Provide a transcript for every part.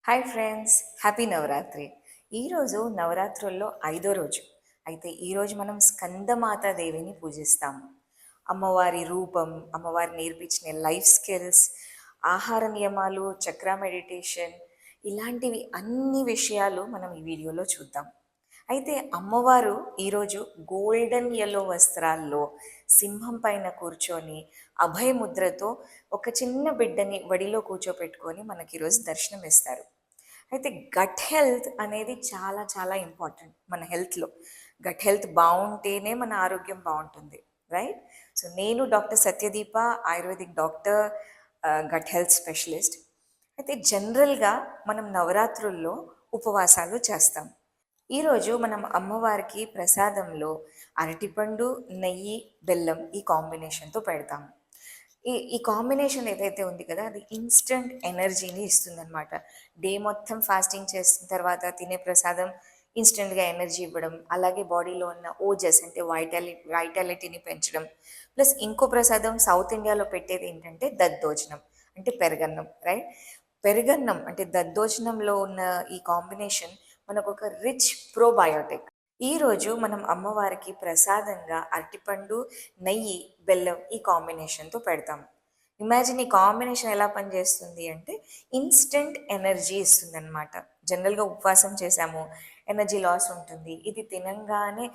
Hi friends, happy Navratri. ఈరోజు నవరాత్రుల్లో 5వ రోజు. అయితే ఈరోజు మనం స్కందమాత దేవిని పూజిస్తాము. అమ్మవారి రూపం, అమ్మవారు నేర్పించిన లైఫ్ స్కిల్స్, ఆహార నియమాలు, చక్ర మెడిటేషన్, ఇలాంటివి అన్ని విషయాలు మనం ఈ వీడియోలో చూద్దాం. అయితే అమ్మవారు ఈరోజు గోల్డెన్ యెల్లో వస్త్రాల్లో సింహం పైన కూర్చొని అభయముద్రతో ఒక చిన్న బిడ్డని వడిలో కూర్చోపెట్టుకొని మనకి ఈరోజు దర్శనం ఇస్తారు. అయితే గట్ హెల్త్ అనేది చాలా చాలా ఇంపార్టెంట్ మన హెల్త్లో. గట్ హెల్త్ బాగుంటేనే మన ఆరోగ్యం బాగుంటుంది, రైట్? సో నేను doctor Satyadeepa, ayurvedic doctor, gut health specialist. అయితే జనరల్గా మనం నవరాత్రుల్లో ఉపవాసాలు చేస్తాం. ఈరోజు మనం అమ్మవారికి ప్రసాదంలో అరటిపండు, నెయ్యి, బెల్లం ఈ కాంబినేషన్తో పెడతాము. ఈ కాంబినేషన్ ఏదైతే ఉంది కదా, అది ఇన్స్టంట్ ఎనర్జీని ఇస్తుందన్నమాట. డే మొత్తం ఫాస్టింగ్ చేసిన తర్వాత తినే ప్రసాదం ఇన్స్టెంట్గా ఎనర్జీ ఇవ్వడం, అలాగే బాడీలో ఉన్న ఓజస్ అంటే వైటాలిటీని పెంచడం. ప్లస్ ఇంకో ప్రసాదం సౌత్ ఇండియాలో పెట్టేది ఏంటంటే దద్దోజనం, అంటే పెరగన్నం, రైట్? పెరుగన్నం అంటే దద్దోజనంలో ఉన్న ఈ కాంబినేషన్ మనకు ఒక రిచ్ ప్రోబయోటిక్. ఈరోజు మనం అమ్మవారికి ప్రసాదంగా అరటిపండు, నెయ్యి, బెల్లం ఈ కాంబినేషన్తో పెడతాం. ఇమాజిన్ ఈ కాంబినేషన్ ఎలా పనిచేస్తుంది అంటే ఇన్స్టెంట్ ఎనర్జీ ఇస్తుంది అనమాట. జనరల్గా ఉపవాసం చేసాము, ఎనర్జీ లాస్ ఉంటుంది. ఇది తినంగానే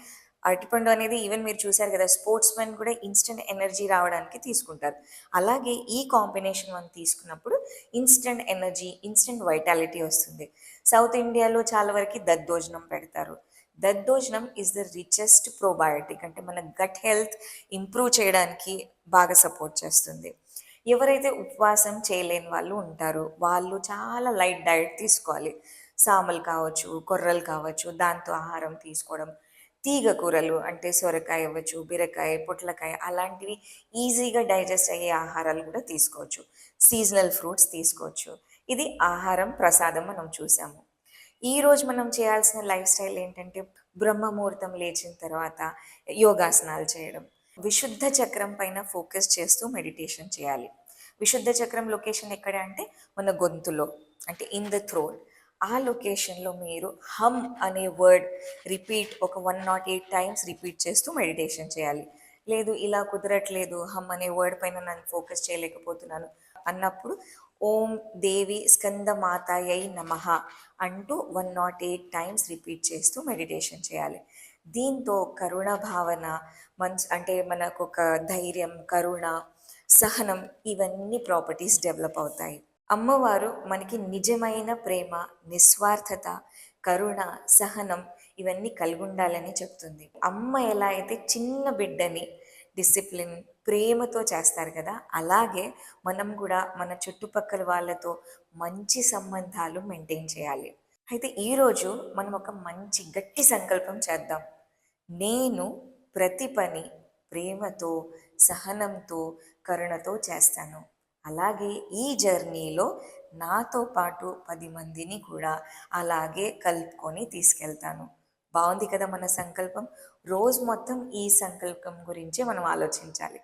అరటిపండు అనేది ఈవెన్ మీరు చూసారు కదా, స్పోర్ట్స్ మెన్ కూడా ఇన్స్టెంట్ ఎనర్జీ రావడానికి తీసుకుంటారు. అలాగే ఈ కాంబినేషన్ మనం తీసుకున్నప్పుడు ఇన్స్టెంట్ ఎనర్జీ, ఇన్స్టెంట్ వైటాలిటీ వస్తుంది. సౌత్ ఇండియాలో చాలా వరకు దద్దోజనం పెడతారు. దద్దోజనం ఈజ్ ద రిచెస్ట్ ప్రోబయోటిక్, అంటే మన గట్ హెల్త్ ఇంప్రూవ్ చేయడానికి బాగా సపోర్ట్ చేస్తుంది. ఎవరైతే ఉపవాసం చేయలేని వాళ్ళు ఉంటారో వాళ్ళు చాలా లైట్ డైట్ తీసుకోవాలి. సామలు కావచ్చు, కొర్రలు కావచ్చు, దాంతో ఆహారం తీసుకోవడం. తీగ కూరలు అంటే సొరకాయ అవ్వచ్చు, బీరకాయ, పొట్లకాయ, అలాంటివి ఈజీగా డైజెస్ట్ అయ్యే ఆహారాలు కూడా తీసుకోవచ్చు. సీజనల్ ఫ్రూట్స్ తీసుకోవచ్చు. ఇది ఆహారం ప్రసాదం మనం చూసాము. ఈరోజు మనం చేయాల్సిన లైఫ్ స్టైల్ ఏంటంటే బ్రహ్మముహూర్తం లేచిన తర్వాత యోగాసనాలు చేయడం. విశుద్ధ చక్రం పైన ఫోకస్ చేస్తూ మెడిటేషన్ చేయాలి. విశుద్ధ చక్రం లొకేషన్ ఎక్కడ అంటే మన గొంతులో, అంటే ఇన్ ద థ్రోట్. ఆ లొకేషన్లో మీరు హమ్ అనే వర్డ్ రిపీట్ ఒక 108 టైమ్స్ రిపీట్ చేస్తూ మెడిటేషన్ చేయాలి. లేదు ఇలా కుదరట్లేదు, హమ్ అనే వర్డ్ పైన నన్ను ఫోకస్ చేయలేకపోతున్నాను అన్నప్పుడు ఓం దేవి స్కందమాతాయై నమః అంటూ 108 టైమ్స్ రిపీట్ చేస్తూ మెడిటేషన్ చేయాలి. దీంతో కరుణ భావన, అంటే మనకు ఒక ధైర్యం, కరుణ, సహనం, ఇవన్నీ ప్రాపర్టీస్ డెవలప్ అవుతాయి. అమ్మవారు మనకి నిజమైన ప్రేమ, నిస్వార్థత, కరుణ, సహనం ఇవన్నీ కలిగి ఉండాలని చెప్తుంది. అమ్మ ఎలా అయితే చిన్న బిడ్డని డిసిప్లిన్, ప్రేమతో చేస్తారు కదా, అలాగే మనం కూడా మన చుట్టుపక్కల వాళ్ళతో మంచి సంబంధాలు మెయింటైన్ చేయాలి. అయితే ఈరోజు మనం ఒక మంచి గట్టి సంకల్పం చేద్దాం. నేను ప్రతి పని ప్రేమతో, సహనంతో, కరుణతో చేస్తాను. అలాగే ఈ జర్నీలో నాతో పాటు 10 మందిని కూడా అలాగే కలుపుకొని తీసుకెళ్తాను. బాగుంది కదా మన సంకల్పం? రోజు మొత్తం ఈ సంకల్పం గురించే మనం ఆలోచించాలి.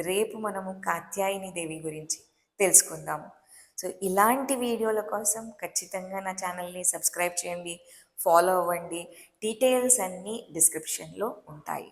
రేపు మనము కాత్యాయని దేవి గురించి తెలుసుకుందాము. సో ఇలాంటి వీడియోల కోసం ఖచ్చితంగా నా ఛానల్ని సబ్స్క్రైబ్ చేయండి, ఫాలో అవ్వండి. డీటెయిల్స్ అన్నీ డిస్క్రిప్షన్లో ఉంటాయి.